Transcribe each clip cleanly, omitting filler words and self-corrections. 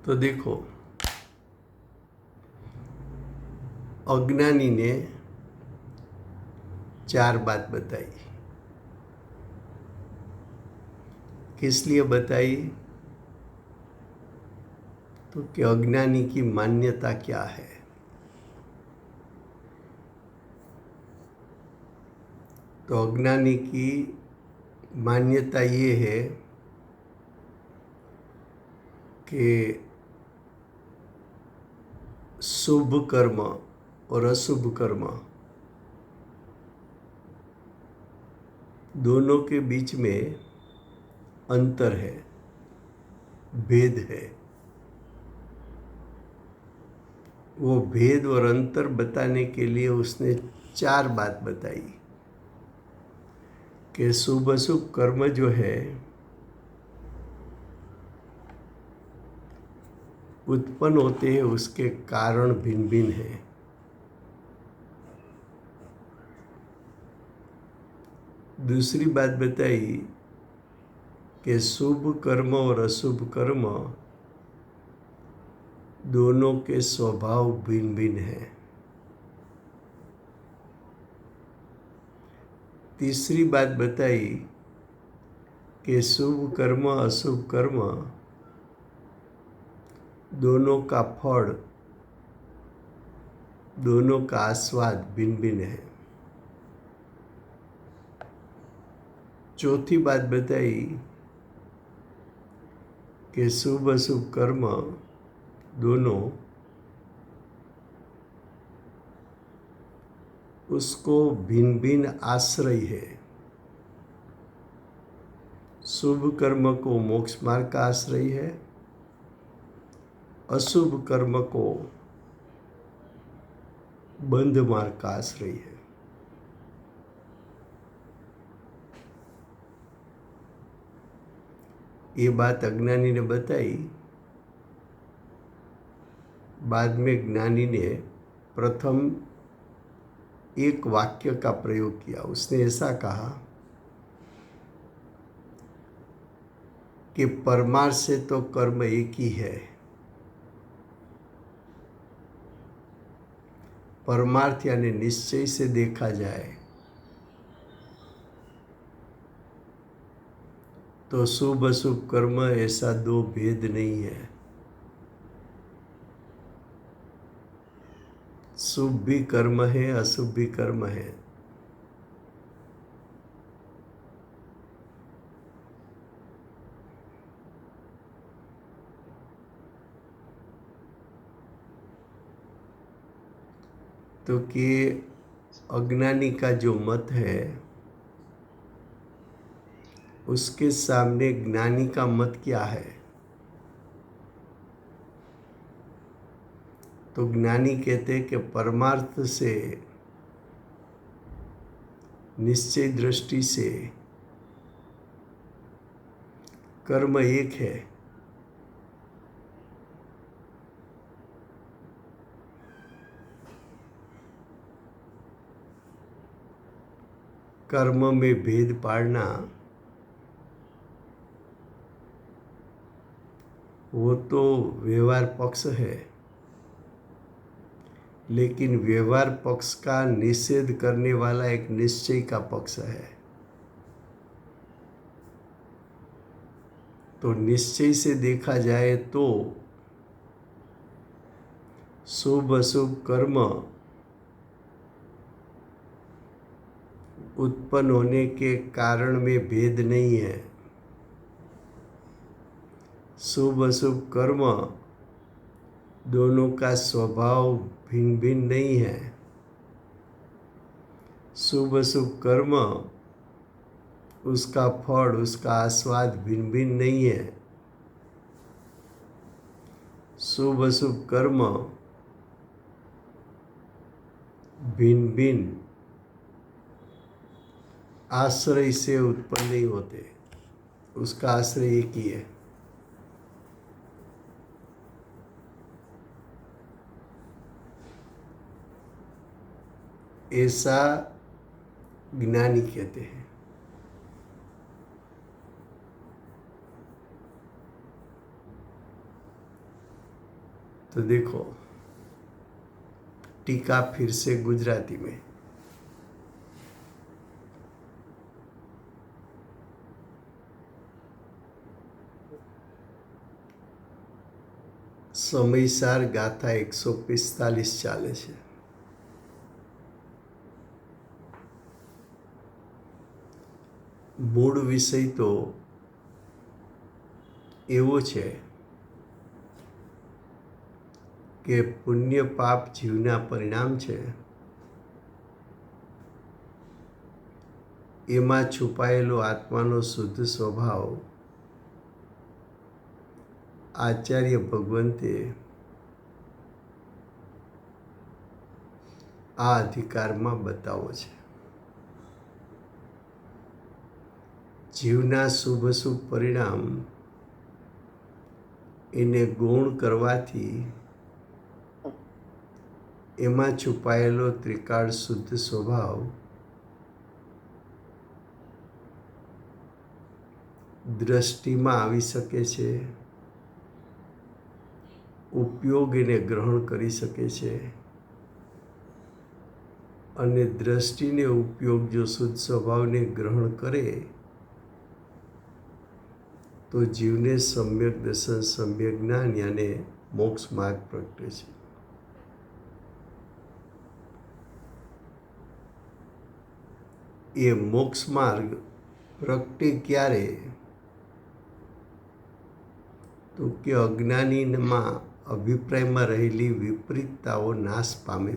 तो देखो, अज्ञानी ने 4 बात बताई। किस लिए बताई? तो कि अज्ञानी की मान्यता क्या है। तो अज्ञानी की मान्यता ये है कि शुभ कर्म और अशुभ कर्म दोनों के बीच में अंतर है, भेद है। वो भेद और अंतर बताने के लिए उसने 4 बात बताई कि शुभ अशुभ कर्म जो है उत्पन्न होते हैं, उसके कारण भिन्न भिन्न हैं। दूसरी बात बताई कि शुभ कर्म और अशुभ कर्म दोनों के स्वभाव भिन्न भिन्न हैं। तीसरी बात बताई कि शुभ कर्म अशुभ कर्म दोनों का फल, दोनों का आस्वाद भिन्न भिन्न है। चौथी बात बताई कि शुभ अशुभ कर्म दोनों उसको भिन्न भिन्न आश्रय है। शुभ कर्म को मोक्ष मार्ग का आश्रय है, अशुभ कर्म को बंध मार्ग का आश्रय है। ये बात अज्ञानी ने बताई। बाद में ज्ञानी ने प्रथम एक वाक्य का प्रयोग किया। उसने ऐसा कहा कि परमार्थ से तो कर्म एक ही है। परमार्थ यानी निश्चय से देखा जाए तो शुभ अशुभ कर्म ऐसा 2 भेद नहीं है। शुभ भी कर्म है, अशुभ भी कर्म है। तो कि अज्ञानी का जो मत है उसके सामने ज्ञानी का मत क्या है? तो ज्ञानी कहते हैं कि परमार्थ से, निश्चय दृष्टि से कर्म एक है। कर्म में भेद पाड़ना वो तो व्यवहार पक्ष है, लेकिन व्यवहार पक्ष का निषेध करने वाला एक निश्चय का पक्ष है। तो निश्चय से देखा जाए तो शुभ अशुभ कर्म उत्पन्न होने के कारण में भेद नहीं है। शुभ अशुभ कर्म दोनों का स्वभाव भिन्न भिन्न नहीं है। शुभ अशुभ कर्म उसका फल, उसका आस्वाद भिन्न भिन्न नहीं है। शुभ अशुभ कर्म भिन्न भिन्न आश्रय से उत्पन्न नहीं होते, उसका आश्रय एक ही है। ऐसा ज्ञानी कहते हैं। तो देखो, टीका फिर से गुजराती में। સમયસાર ગાથા 145 ચાલે છે. મૂળ વિષય તો એવો છે કે પુણ્ય પાપ જીવના પરિણામ છે. એમાં છુપાયેલો આત્માનો શુદ્ધ સ્વભાવ આચાર્ય ભગવંતે આ અધિકારમાં બતાવો છે. જીવના શુભ પરિણામ એને ગૌણ કરવાથી એમાં છુપાયેલો ત્રિકાળ શુદ્ધ સ્વભાવ દ્રષ્ટિમાં આવી શકે છે, ઉપયોગ એને ગ્રહણ કરી શકે છે, અને દ્રષ્ટિને ઉપયોગ જો શુદ્ધ સ્વભાવને ગ્રહણ કરે તો જીવને સમ્યક દર્શન, સમ્યક જ્ઞાન અને મોક્ષ માર્ગ પ્રગટે છે. એ મોક્ષ માર્ગ પ્રગટે ક્યારે? તો કે અજ્ઞાનીમાં અભિપ્રાયમાં રહેલી વિપરીતતાઓ નાશ પામે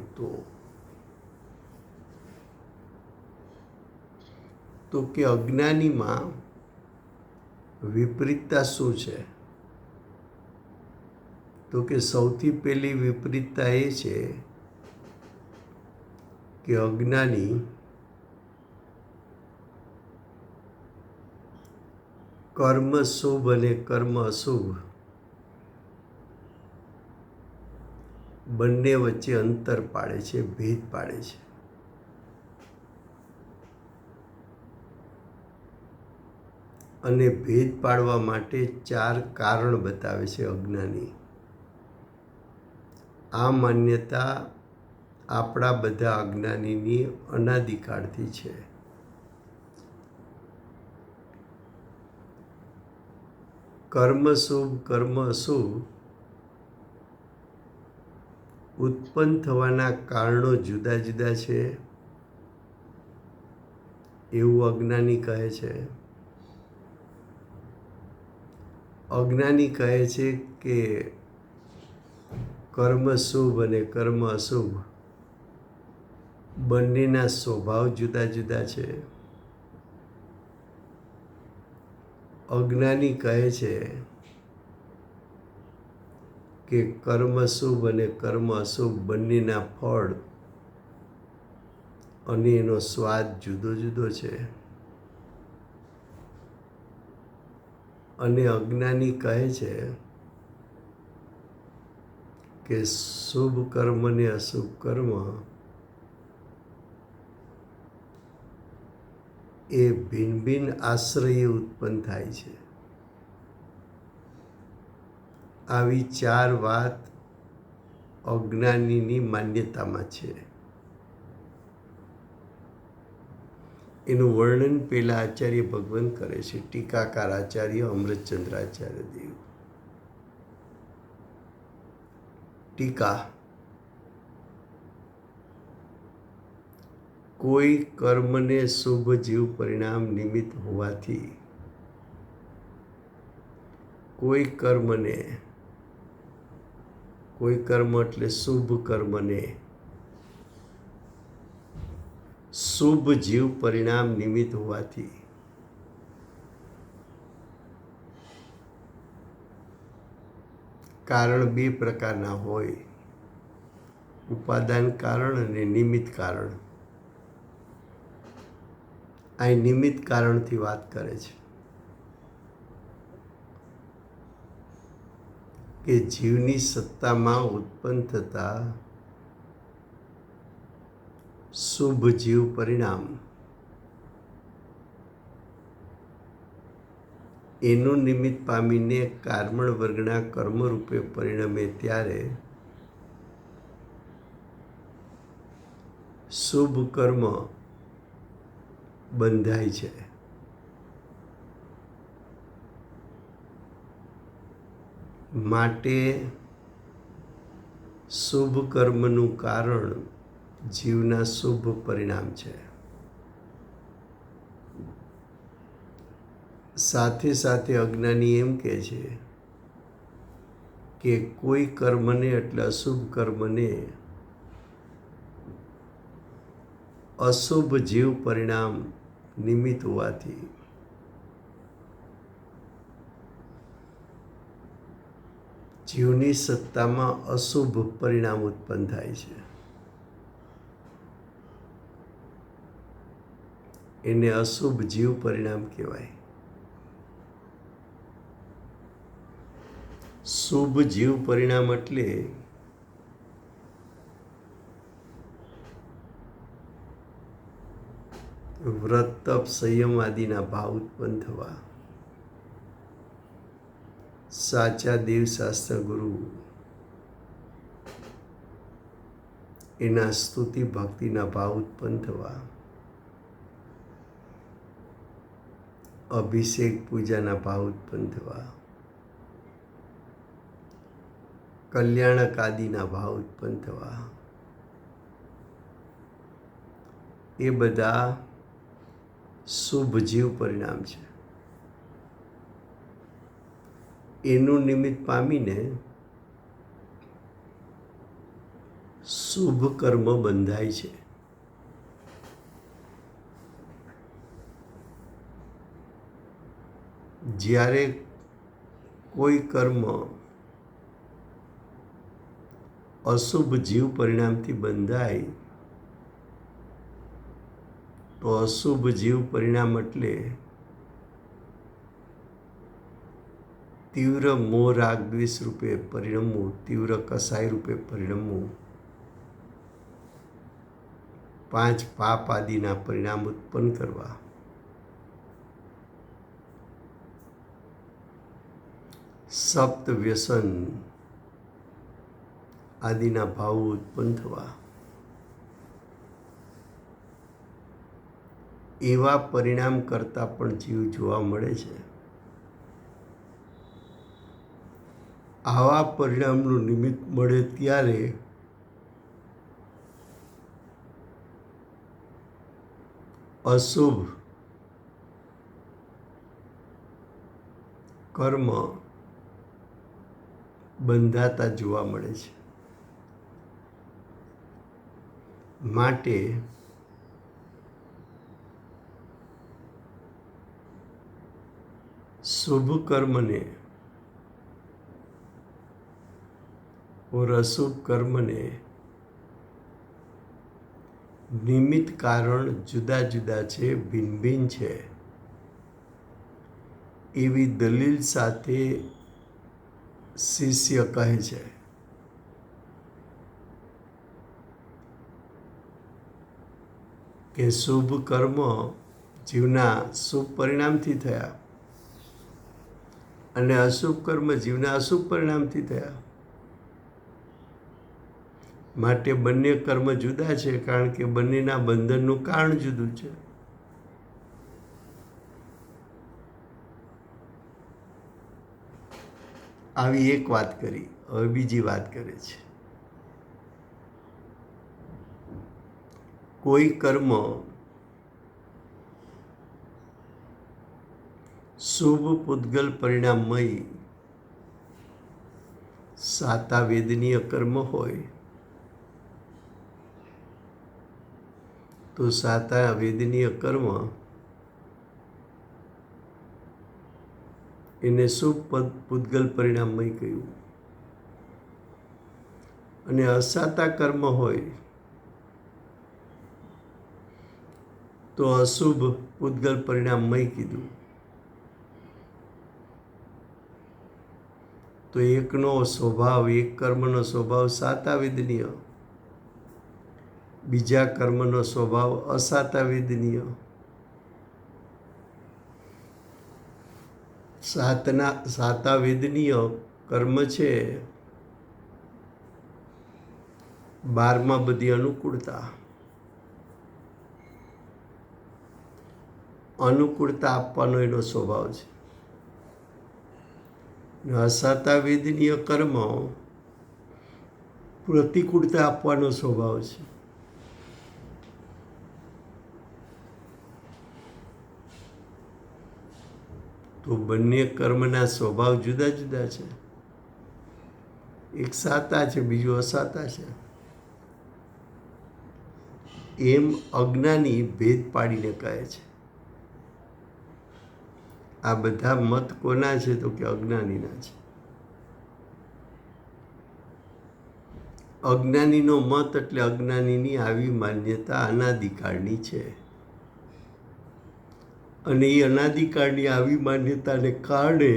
તો કે અજ્ઞાનીમાં વિપરીતતા શું છે? તો કે સૌથી પહેલી વિપરીતતા એ છે કે અજ્ઞાની કર્મ શુભ અને કર્મ અશુભ બંને વચ્ચે અંતર પાડે છે, ભેદ પાડે છે. અને ભેદ પાડવા માટે 4 કારણ બતાવે છે અજ્ઞાની. આ માન્યતા આપણા બધા અજ્ઞાનીની અનાદિકાળથી છે. કર્મ શુભ, કર્મ અશુભ ઉત્પન્ન થવાના કારણો જુદા જુદા છે એવું અજ્ઞાની કહે છે. અજ્ઞાની કહે છે કે કર્મ શુભ અને કર્મ અશુભ બંનેના સ્વભાવ જુદા જુદા છે. અજ્ઞાની કહે છે કે કર્મ શુભ અને કર્મ અશુભ બંનેના ફળ અને એનો સ્વાદ જુદો જુદો છે. અને અજ્ઞાની કહે છે કે શુભ કર્મ અને અશુભ કર્મ એ ભિન્ન ભિન્ન આશ્રયે ઉત્પન્ન થાય છે. આવી 4 વાત અજ્ઞાનીની માન્યતામાં છે. એનું વર્ણન પહેલા આચાર્ય ભગવંત કરે છે, ટીકાકાર આચાર્ય અમૃતચંદ્રાચાર્ય દેવ. ટીકા: કોઈ કર્મને શુભ જીવ પરિણામ નિમિત્ત હોવાથી કોઈ કર્મ એટલે શુભ કર્મને શુભ જીવ પરિણામ નિમિત્ત હોવાથી કારણ 2 પ્રકારના હોય, ઉપાદાન કારણ અને નિમિત્ત કારણ. આ નિમિત્ત કારણથી વાત કરે છે કે જીવની સત્તામાં ઉત્પન્ન થતા શુભ જીવ પરિણામ એનું નિમિત્ત પામીને કારમણ વર્ગના કર્મ રૂપે પરિણમે ત્યારે શુભ કર્મ બંધાય છે. માટે શુભ કર્મનું કારણ જીવના શુભ પરિણામ છે. સાથે સાથે અજ્ઞાની એમ કહે છે કે કોઈ કર્મને એટલે અશુભ કર્મને અશુભ જીવ પરિણામ નિમિત્ત હોવાથી જીવની સત્તામાં અશુભ પરિણામ ઉત્પન્ન થાય છે. એને અશુભ જીવ પરિણામ કહેવાય. શુભ જીવ પરિણામ એટલે વ્રત તપ સંયમ આદિના ભાવ ઉત્પન્ન થવા, સાચા દેવશાસ્ત્ર ગુરુ એના સ્તુતિ ભક્તિના ભાવ ઉત્પન્ન થવા, અભિષેક પૂજાના ભાવ ઉત્પન્ન થવા, કલ્યાણક આદિના ભાવ ઉત્પન્ન થવા, એ બધા શુભ જીવ પરિણામ છે. એનું નિમિત્ત પામીને શુભ કર્મ બંધાય છે. જ્યારે કોઈ કર્મ અશુભ જીવ પરિણામથી બંધાય તો અશુભ જીવ પરિણામ એટલે તીવ્ર મોહ રાગ દ્વેષ રૂપે પરિણમવું, તીવ્ર કસાય રૂપે પરિણમવું, 5 પાપ આદિના પરિણામ ઉત્પન્ન કરવા, સપ્ત વ્યસન આદિના ભાવો ઉત્પન્ન થવા, એવા પરિણામ કરતા પણ જીવ જોવા મળે છે. આવા પરિણામનું નિમિત્ત મળે ત્યારે અશુભ કર્મ બંધાતા જોવા મળે છે. માટે શુભ કર્મને और अशुभ કર્મને નિમિત્ત કારણ જુદા જુદા છે, ભિન્ન ભિન્ન છે, એવી દલીલ સાથે શિષ્ય કહે છે. કે શુભ કર્મ જીવના શુભ પરિણામથી થયા અને અશુભ કર્મ જીવના અશુભ પરિણામથી થયા. માટે બંને કર્મ જુદા છે, કારણ કે બંનેના બંધનનું કારણ જુદું છે. આવી એક વાત કરી. હવે બીજી વાત કરે છે. કોઈ કર્મ શુભ પૂતગલ પરિણામમય સાતા વેદનીય કર્મ હોય તો સાતા વેદનીય કર્મ એને શુભ પૂતગલ પરિણામમય કહ્યું. અને અસાતા કર્મ હોય તો અશુભ પૂતગલ પરિણામમય કીધું. તો એકનો સ્વભાવ, એક કર્મનો સ્વભાવ સાતા વેદનીય, બીજા કર્મનો સ્વભાવ અસાતા વેદનીય. સાતા વેદનીય કર્મ છે 12માં બધી અનુકૂળતા, અનુકૂળતા આપવાનો એનો સ્વભાવ છે. અસાતા વેદનીય કર્મ પ્રતિકૂળતા આપવાનો સ્વભાવ છે. તો બંને કર્મના સ્વભાવ જુદા જુદા છે. એક સાતા છે, બીજું અસાતા છે. એમ અજ્ઞાની ભેદ પાડીને કહે છે. આ બધા મત કોના છે? તો કે અજ્ઞાનીના છે. અજ્ઞાનીનો મત એટલે અજ્ઞાનીની આવી માન્યતા અનાદિકાળની છે. અને એ અનાદિકાળની આવી માન્યતાને કારણે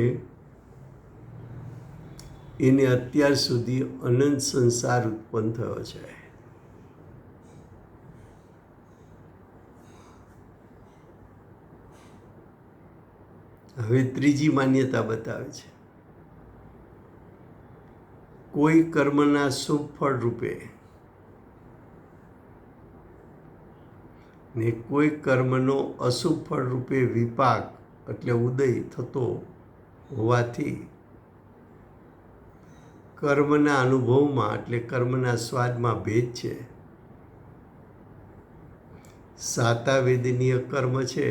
એને અત્યાર સુધી અનંત સંસાર ઉત્પન્ન થયો છે. હવે ત્રીજી માન્યતા બતાવે છે. કોઈ કર્મના શુભ ફળ રૂપે ને કોઈ કર્મનો અશુભ ફળ રૂપે વિપાક એટલે ઉદય થતો હોવાથી કર્મના અનુભવમાં એટલે કર્મના સ્વાદમાં ભેદ છે. સાતા વેદનીય કર્મ છે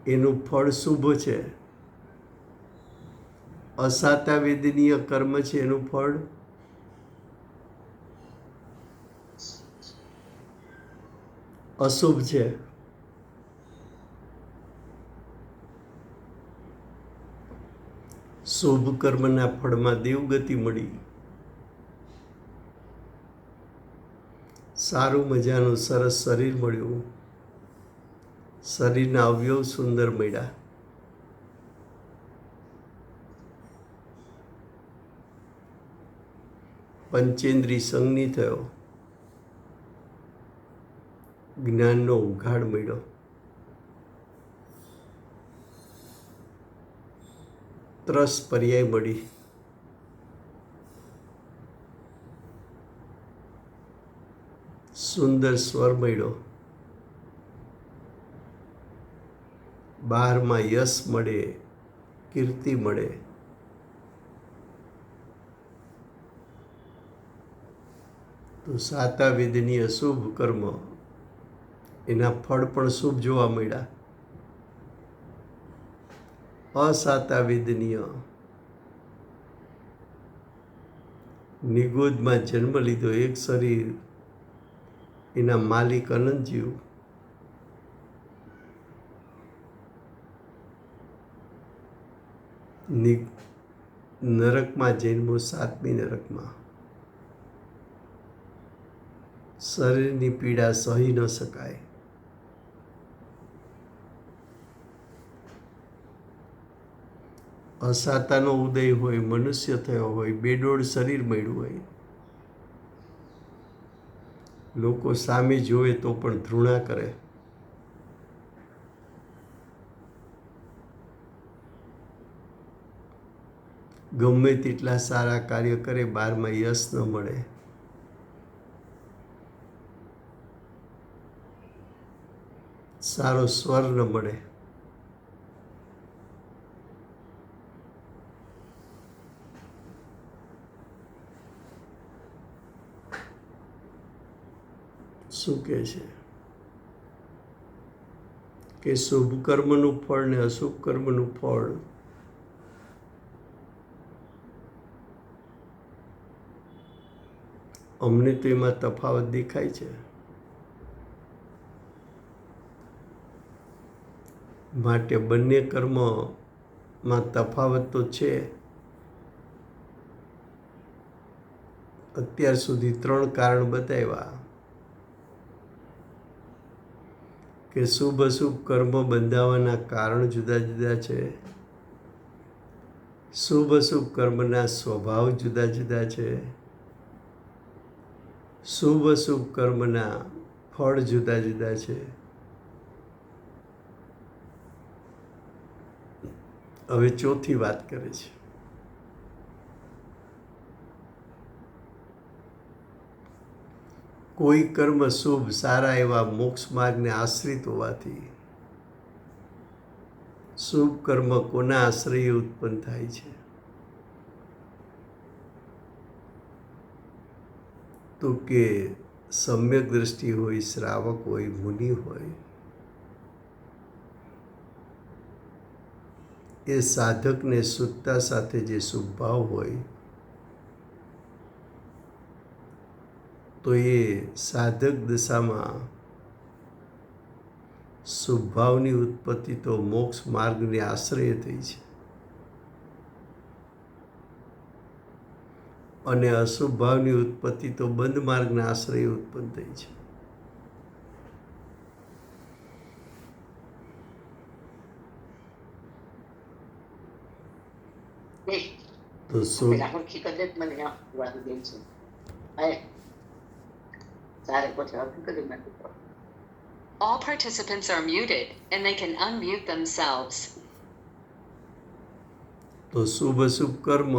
એનું ફળ શુભ છે. અસાતા વેદનીય કર્મ છે એનું ફળ અશુભ છે. શુભ કર્મના ફળમાં દેવગતિ મળી, સારું મજાનું સરસ શરીર મળ્યું, શરીરના અવયવ સુંદર મળ્યા, પંચેન્દ્રિય સંગની થયો, જ્ઞાનનો ઉઘાડ મળ્યો, ત્રસ પર્યાય મળી, સુંદર સ્વર મળ્યો, બહારમાં યશ મળે, કીર્તિ મળે, તો સાતા વેદની અશુભ કર્મ એના ફળ પણ શુભ જોવા મળ્યા. અસાતા વેદનીય નિગોદમાં જન્મ લીધો એક શરીર, એના માલિક અનંતજીવ, નરકમાં જન્મો, સાતમી નરકમાં. શરીરની પીડા સહી ન શકાય. અસાતાનો ઉદય હોય, મનુષ્ય થયો હોય, બેડોળ શરીર મળ્યું હોય, લોકો સામે જોવે તો પણ ધૃણા કરે. ગમે તેટલા સારા કાર્ય કરે, બારમાં યશ ન મળે. સારો સ્વર ન મળે. શું કહે છે કે શુભ કર્મનું ફળ ને અશુભ કર્મનું ફળ અમને તો એમાં તફાવત દેખાય છે. માટે બંને કર્મમાં તફાવત તો છે. અત્યાર સુધી 3 કારણ બતાવ્યા કે શુભ અશુભ કર્મ બંધાવાના કારણ જુદા જુદા છે. શુભ અશુભ કર્મના સ્વભાવ જુદા જુદા છે. શુભ અશુભ કર્મના ફળ જુદા જુદા છે. હવે ચોથી વાત કરે છે. કોઈ કર્મ શુભ સારા એવા મોક્ષ માર્ગને આશ્રિત હોવાથી શુભ કર્મ કોના આશ્રયે ઉત્પન્ન થાય છે? તો કે સમ્યક દ્રષ્ટિ હોય, શ્રાવક હોય, મુનિ હોય, એ સાધકને શુદ્ધતા સાથે જે શુભ ભાવ હોય તો એ સાધક દશામાં શુભ ભાવની ઉત્પત્તિ તો મોક્ષ માર્ગને આશ્રય થઈ છે અને અશુભ ભાવની ઉત્પત્તિ તો બંધ માર્ગના આશ્રય ઉત્પન્ન થઈ છે. તો શું All participants are muted and they can unmute themselves. તો શુભ અશુભ કર્મ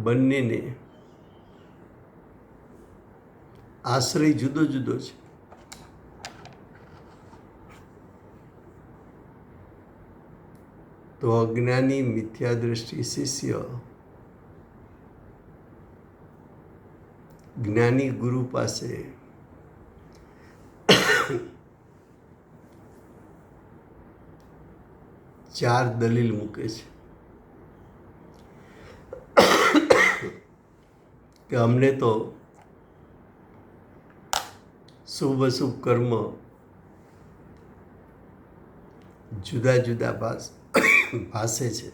બંનેને આશ્રય જુદો જુદો છે. તો અજ્ઞાની મિથ્યા દ્રષ્ટિ શિષ્ય જ્ઞાની ગુરુ પાસે ચાર દલીલ મૂકે છે કે અમને તો શુભ અશુભ કર્મ જુદા જુદા ભાસે છે.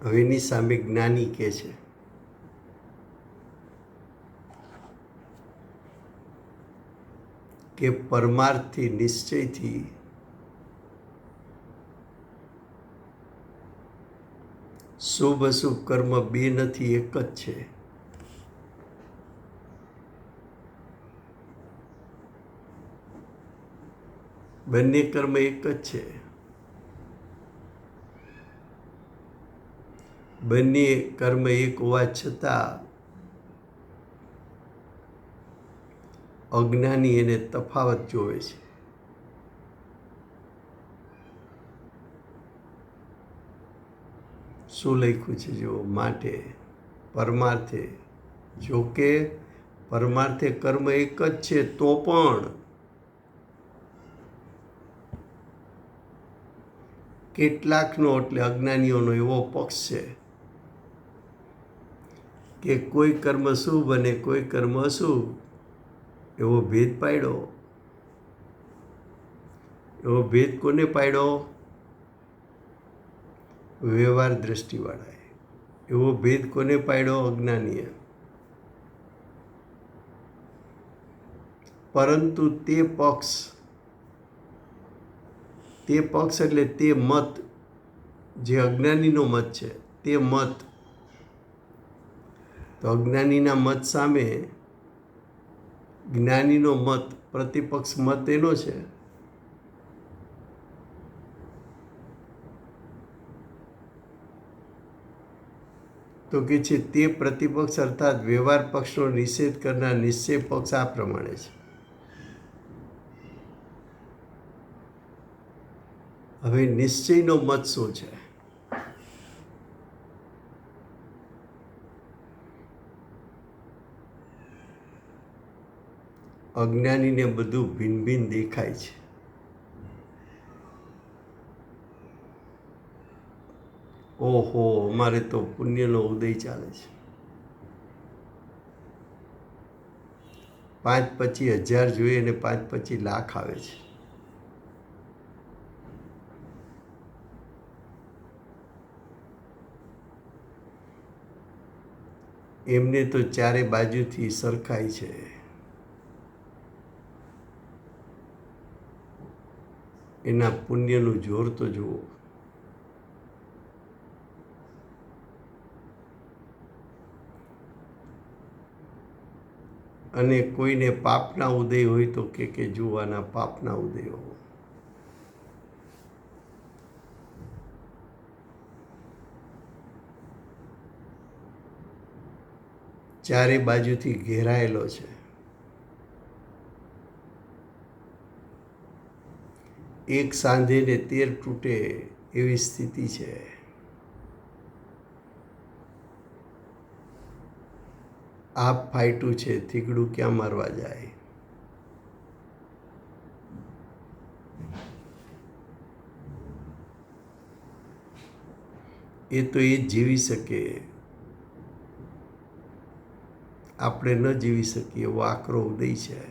હવે એની સામે જ્ઞાની કહે છે કે પરમાર્થથી નિશ્ચયથી શુભ અશુભ કર્મ બે નથી, એક જ છે. બંને કર્મ એક જ છે. બંને કર્મ એક હોવા છતાં અજ્ઞાની એને તફાવત જોવે છે. શું લખ્યું છે જો? માટે પરમાર્થે, જો કે પરમાર્થે કર્મ એક જ છે તો પણ કેટલાકનો એટલે અજ્ઞાનીઓનો એવો પક્ષ છે કે કોઈ કર્મ શુભ અને કોઈ કર્મ અશુભ એવો ભેદ પાડ્યો. એવો ભેદ કોને પાડ્યો? વ્યવહાર દ્રષ્ટિવાળાએ. એવો ભેદ કોને પાડ્યો? અજ્ઞાનીએ. પરંતુ તે પક્ષ એટલે તે મત જે અજ્ઞાનીનો મત છે તે મત, તો અજ્ઞાનીના મત સામે જ્ઞાનીનો મત, પ્રતિપક્ષ મત એનો છે. તો કે છે તે પ્રતિપક્ષ અર્થાત વ્યવહાર પક્ષનો નિષેધ કરનાર નિશ્ચય પક્ષ આ પ્રમાણે છે. હવે નિશ્ચયનો મત શું છે? અજ્ઞાનીને બધું ભિન્ન ભિન્ન દેખાય છે. ઓહો, અમારે તો પુણ્યનો ઉદય ચાલે છે. 5 પછી 1000 જોઈએ અને 5 પછી લાખ આવે છે. એમને તો ચારે બાજુથી સરખાય છે. એના પુણ્યનું જોર તો જુઓ. અને કોઈને પાપના ઉદય હોય તો કે જોવાના પાપના ઉદયો. ચારે બાજુથી ઘેરાયેલો છે. એક સાંધે ને 13 તૂટે એવી સ્થિતિ છે. આપ ફાટ્યું છે, થીગડું ક્યાં મારવા જાય? એ તો એ જ જીવી શકે, આપણે ન જીવી શકીએ એવો આકરો ઉદય છે.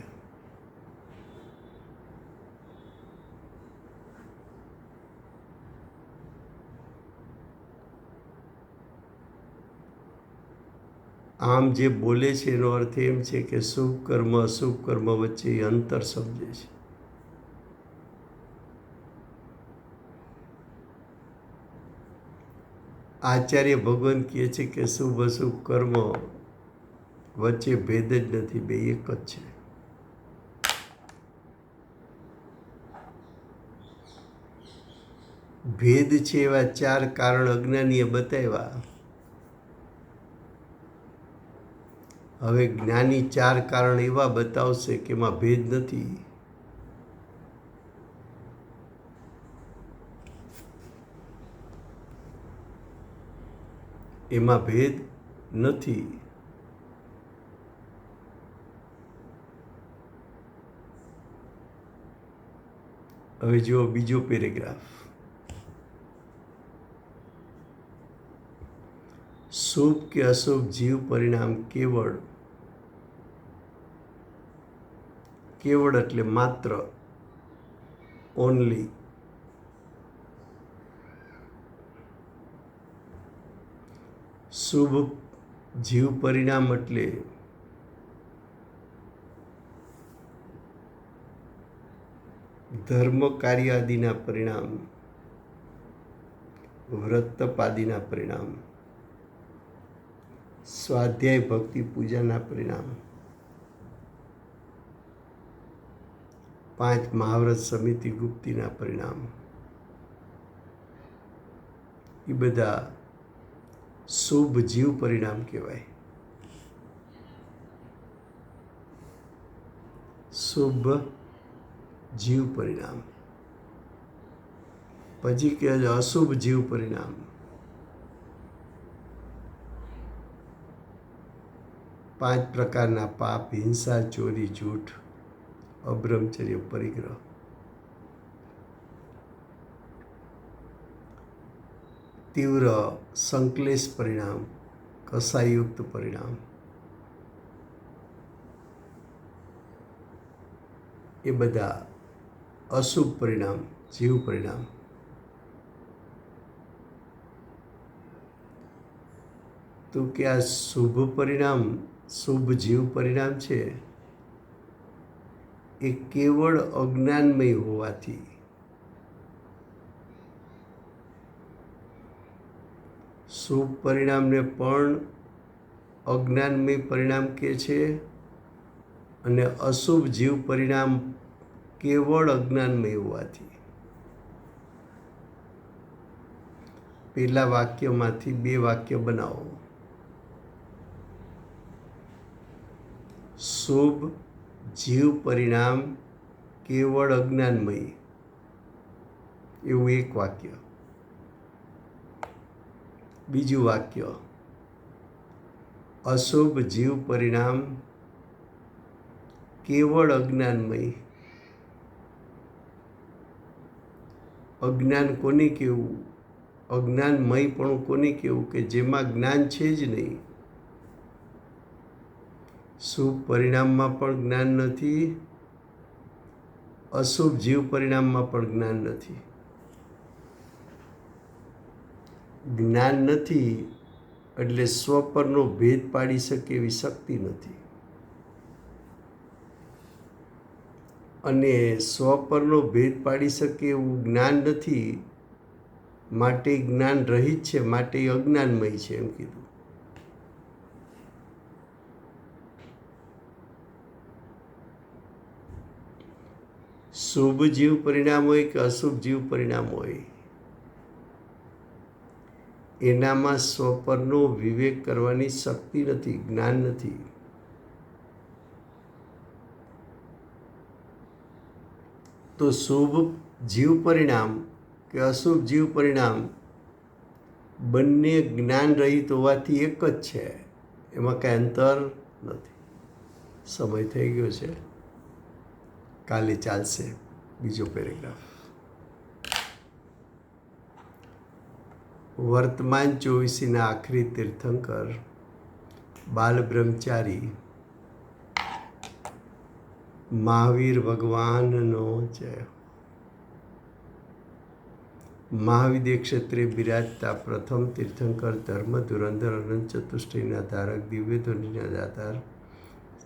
આમ જે બોલે છે એનો અર્થ એમ છે કે શુભ કર્મ અશુભ કર્મ વચ્ચે એ અંતર સમજે છે. આચાર્ય ભગવાન કહે છે કે શુભ અશુભ કર્મ વચ્ચે ભેદ જ નથી, બે એક જ છે. ભેદ છે એવા 4 કારણ અજ્ઞાનીએ બતાવ્યા. હવે જ્ઞાની 4 કારણ એવા બતાવશે કે એમાં ભેદ નથી. એમાં ભેદ નથી. હવે જુઓ બીજો પેરેગ્રાફ. શુભ કે અશુભ જીવ પરિણામ કેવળ એટલે માત્ર, ઓનલી, શુભ જીવ પરિણામ એટલે ધર્મ કાર્ય આદિના પરિણામ, વ્રત તપ આદિના પરિણામ, સ્વાધ્યાય ભક્તિ પૂજાના પરિણામ, 5 મહાવ્રત સમિતિ ગુપ્તિના પરિણામ, એ બધા શુભ જીવ પરિણામ કહેવાય. શુભ જીવ પરિણામ. પછી કહે છે અશુભ જીવ પરિણામ. 5 પ્રકારના પાપ: હિંસા, ચોરી, જૂઠ, અબ્રહ્મચર્ય, પરિગ્રહ. તીવ્ર સંકલેશ પરિણામ, કસાયુક્ત પરિણામ. એ બધા અશુભ પરિણામ, જીવ પરિણામ. તો કે આ શુભ પરિણામ, શુભ જીવ પરિણામ છે એ કેવળ અજ્ઞાનમય હોવાથી, શુભ પરિણામને પણ અજ્ઞાનમય પરિણામ કહે છે અને અશુભ જીવ પરિણામ કેવળ અજ્ઞાનમય હોવાથી. પેલા વાક્યમાંથી 2 વાક્ય બનાવો. શુભ જીવ પરિણામ કેવળ અજ્ઞાનમય, એવું એક વાક્ય. બીજું વાક્ય, અશુભ જીવ પરિણામ કેવળ અજ્ઞાનમય. અજ્ઞાન કોને કહેવું? અજ્ઞાનમય પણ કોને કહેવું? કે જેમાં જ્ઞાન છે જ નહીં. શુભ પરિણામમાં પણ જ્ઞાન નથી, અશુભ જીવ પરિણામમાં પણ જ્ઞાન નથી. જ્ઞાન નથી એટલે સ્વ પરનો ભેદ પાડી શકે એવી શક્તિ નથી. અને સ્વ પરનો ભેદ પાડી શકે એવું જ્ઞાન નથી, માટે જ્ઞાન રહિત છે, માટે અજ્ઞાનમય છે એમ કીધું. શુભ જીવ પરિણામ હોય કે અશુભ જીવ પરિણામ હોય, એનામાં સ્વપરનો વિવેક કરવાની શક્તિ નથી, જ્ઞાન નથી. તો શુભ જીવ પરિણામ કે અશુભ જીવ પરિણામ બંને જ્ઞાન રહિત હોવાથી એક જ છે, એમાં કાંઈ અંતર નથી. સમય થઈ ગયો છે, કાલે ચાલશે બીજો પેરેગ્રાફ. વર્તમાન 24ના આખરી તીર્થંકર બાલ બ્રહ્મચારી મહાવીર ભગવાનનો જય. મહાવિદ્ય ક્ષેત્રે બિરાજતા પ્રથમ તીર્થંકર, ધર્મ ધુરંધર, અનંત ચતુષ્ટયના ધારક, દિવ્ય ધ્વનિના દાતાર,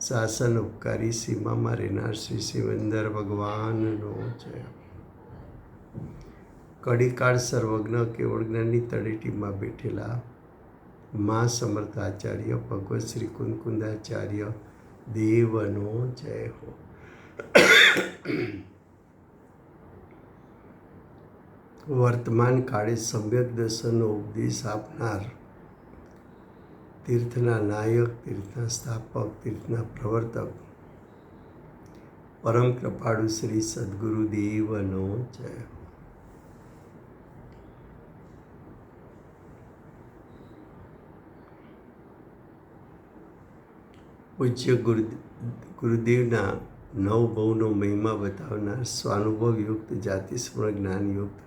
શાસન ઉપકારી, સીમામાં રહેનાર શ્રી શિવેન્દ્ર ભગવાનનો જય. કડીકાળ સર્વજ્ઞ કેવળ જ્ઞાનની તળેટીમાં બેઠેલા મા સમર્થ આચાર્ય ભગવત શ્રી કુંદકુંદાચાર્ય દેવનો જય હો. વર્તમાન કાળે સમ્યક દર્શનનો ઉપદેશ આપનાર, તીર્થના નાયક, તીર્થના સ્થાપક, તીર્થના પ્રવર્તક, પરમ કૃપાળુ શ્રી સદગુરુદેવનો જય. પૂજ્ય ગુરુદેવના નવ ભવનો મહિમા બતાવનાર, સ્વાનુભવયુક્ત, જાતિસ્મરણ જ્ઞાનયુક્ત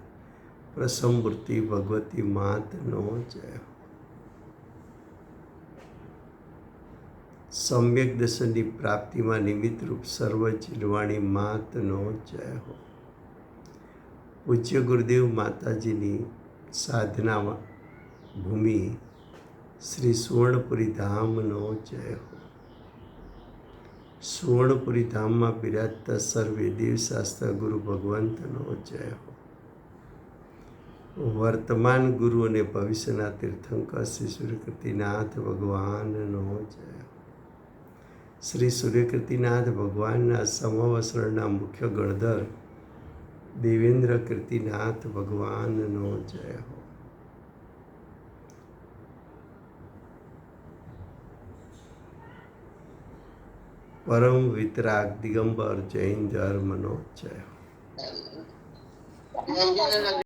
પ્રસમમૂર્તિ ભગવતી માતનો જય. સમ્યક દર્શનની પ્રાપ્તિમાં નિમિત્તરૂપ સર્વ જીવવાણી માતનો જય હો. પૂજ્ય ગુરુદેવ માતાજીની સાધના ભૂમિ શ્રી સુવર્ણપુરી ધામનો જય હો. સુવર્ણપુરી ધામમાં બિરાજતા સર્વે દેવ શાસ્ત્ર ગુરુ ભગવંતનો જય હો. વર્તમાન ગુરુ અને ભવિષ્યના તીર્થંકર શ્રી સૂર્યકૃતિનાથ ભગવાનનો જય. શ્રી સૂર્યકૃતિનાથ ભગવાનના સમવસરણના મુખ્ય ગણધર દેવેન્દ્ર કીર્તિનાથ ભગવાનનો જય હો. પરમ વિતરાગ દિગંબર જૈન ધર્મનો જય હો.